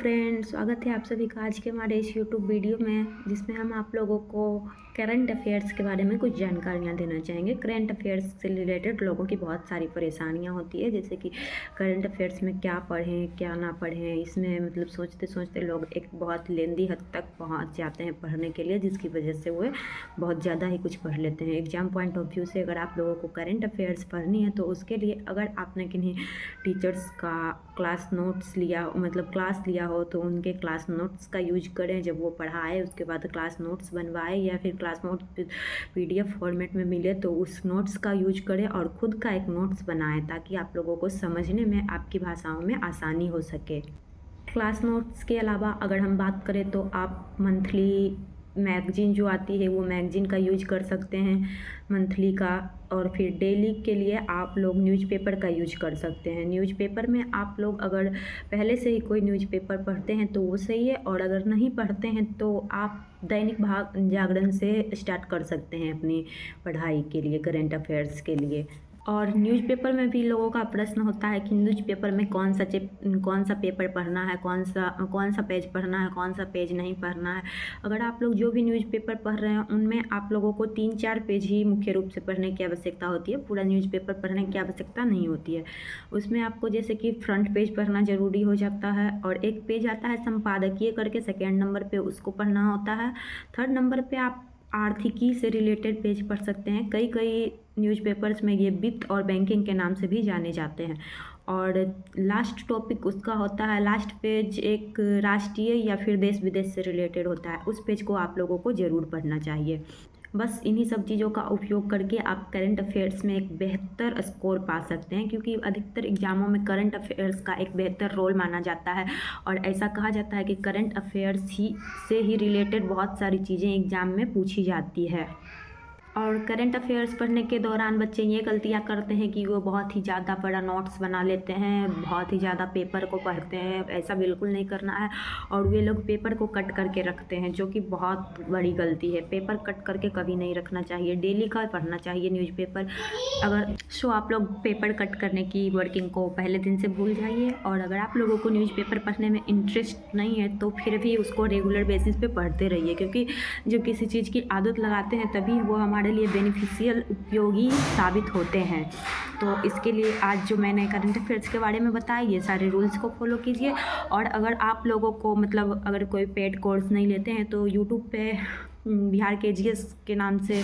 Friends, स्वागत है आप सभी का आज के हमारे इस यूट्यूब वीडियो में, जिसमें हम आप लोगों को करंट अफेयर्स के बारे में कुछ जानकारियाँ देना चाहेंगे। करंट अफेयर्स से रिलेटेड लोगों की बहुत सारी परेशानियाँ होती है, जैसे कि करंट अफेयर्स में क्या पढ़ें क्या ना पढ़ें। इसमें मतलब सोचते सोचते लोग एक बहुत लेंदी हद तक पहुँच जाते हैं पढ़ने के लिए, जिसकी वजह से वो बहुत ज़्यादा ही कुछ पढ़ लेते हैं। एग्जाम पॉइंट ऑफ व्यू से अगर आप लोगों को करंट अफेयर्स पढ़नी है तो उसके लिए अगर आपने किन्हीं टीचर्स का क्लास नोट्स लिया, मतलब क्लास लिया हो, तो उनके क्लास नोट्स का यूज करें। जब वो पढ़ाए उसके बाद क्लास नोट्स बनवाए, या फिर क्लास नोट PDF फॉर्मेट में मिले तो उस नोट्स का यूज करें और ख़ुद का एक नोट्स बनाएं, ताकि आप लोगों को समझने में आपकी भाषाओं में आसानी हो सके। क्लास नोट्स के अलावा अगर हम बात करें तो आप मंथली मैगज़ीन जो आती है वो मैगज़ीन का यूज कर सकते हैं, मंथली का। और फिर डेली के लिए आप लोग न्यूज़पेपर का यूज कर सकते हैं। न्यूज़पेपर में आप लोग अगर पहले से ही कोई न्यूज़पेपर पढ़ते हैं तो वो सही है, और अगर नहीं पढ़ते हैं तो आप दैनिक जागरण से स्टार्ट कर सकते हैं अपनी पढ़ाई के लिए, करंट अफेयर्स के लिए। और न्यूज़पेपर में भी लोगों का प्रश्न होता है कि न्यूज़पेपर में कौन सा पेपर पढ़ना है, कौन सा पेज पढ़ना है, कौन सा पेज नहीं पढ़ना है। अगर आप लोग जो भी न्यूज़पेपर पढ़ रहे हैं उनमें आप लोगों को 3-4 पेज ही मुख्य रूप से पढ़ने की आवश्यकता होती है, पूरा न्यूज़पेपर पढ़ने की आवश्यकता नहीं होती है। उसमें आपको जैसे कि फ्रंट पेज पढ़ना ज़रूरी हो जाता है, और एक पेज आता है संपादकीय करके, सेकेंड नंबर पर उसको पढ़ना होता है। थर्ड नंबर पर आप आर्थिकी से रिलेटेड पेज पढ़ सकते हैं। कई न्यूज़पेपर्स में ये वित्त और बैंकिंग के नाम से भी जाने जाते हैं। और लास्ट टॉपिक उसका होता है, लास्ट पेज एक राष्ट्रीय या फिर देश विदेश से रिलेटेड होता है, उस पेज को आप लोगों को ज़रूर पढ़ना चाहिए। बस इन्हीं सब चीज़ों का उपयोग करके आप करंट अफेयर्स में एक बेहतर स्कोर पा सकते हैं, क्योंकि अधिकतर एग्जामों में करंट अफेयर्स का एक बेहतर रोल माना जाता है। और ऐसा कहा जाता है कि करंट अफेयर्स से ही रिलेटेड बहुत सारी चीज़ें एग्ज़ाम में पूछी जाती है। और करंट अफेयर्स पढ़ने के दौरान बच्चे ये गलतियाँ करते हैं कि वो बहुत ही ज़्यादा बड़ा नोट्स बना लेते हैं, बहुत ही ज़्यादा पेपर को पढ़ते हैं। ऐसा बिल्कुल नहीं करना है। और वे लोग पेपर को कट करके रखते हैं, जो कि बहुत बड़ी गलती है। पेपर कट करके कभी नहीं रखना चाहिए, डेली का पढ़ना चाहिए न्यूज़पेपर। आप लोग पेपर कट करने की वर्किंग को पहले दिन से भूल जाइए। और अगर आप लोगों को न्यूज़पेपर पढ़ने में इंटरेस्ट नहीं है तो फिर भी उसको रेगुलर बेसिस पे पढ़ते रहिए, क्योंकि जब किसी चीज़ की आदत लगाते हैं तभी वो हमारे लिए बेनिफिशियल, उपयोगी साबित होते हैं। तो इसके लिए आज जो मैंने करंट अफेयर्स के बारे में बताया, ये सारे रूल्स को फॉलो कीजिए। और अगर आप लोगों को मतलब अगर कोई पेड कोर्स नहीं लेते हैं तो यूट्यूब पे बिहार के GS के नाम से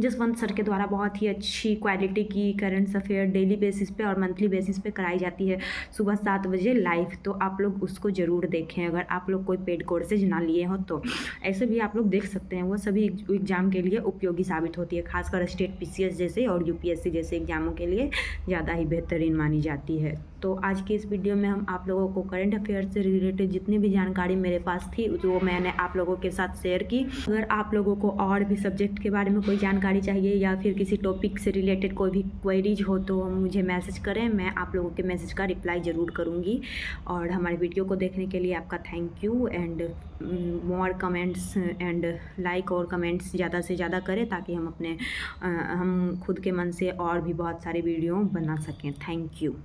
जसवंत सर के द्वारा बहुत ही अच्छी क्वालिटी की करंट अफेयर डेली बेसिस पे और मंथली बेसिस पे कराई जाती है, सुबह 7 बजे लाइव। तो आप लोग उसको ज़रूर देखें, अगर आप लोग कोई पेड कोर्सेज ना लिए हो तो। ऐसे भी आप लोग देख सकते हैं, वो सभी एग्ज़ाम के लिए उपयोगी साबित होती है, खासकर स्टेट PCS जैसे और UPSC जैसे एग्ज़ामों के लिए ज़्यादा ही बेहतरीन मानी जाती है। तो आज की इस वीडियो में हम आप लोगों को करंट अफेयर से रिलेटेड जितनी भी जानकारी मेरे पास थी वो मैंने आप लोगों के साथ शेयर की। अगर आप लोगों को और भी सब्जेक्ट के बारे में कोई जानकारी चाहिए या फिर किसी टॉपिक से रिलेटेड कोई भी क्वेरीज हो तो मुझे मैसेज करें, मैं आप लोगों के मैसेज का रिप्लाई ज़रूर करूँगी। और हमारे वीडियो को देखने के लिए आपका thank you. And more comments and like और कमेंट्स ज़्यादा से ज़्यादा करें, ताकि हम खुद के मन से और भी बहुत सारे वीडियो बना सकें। Thank you.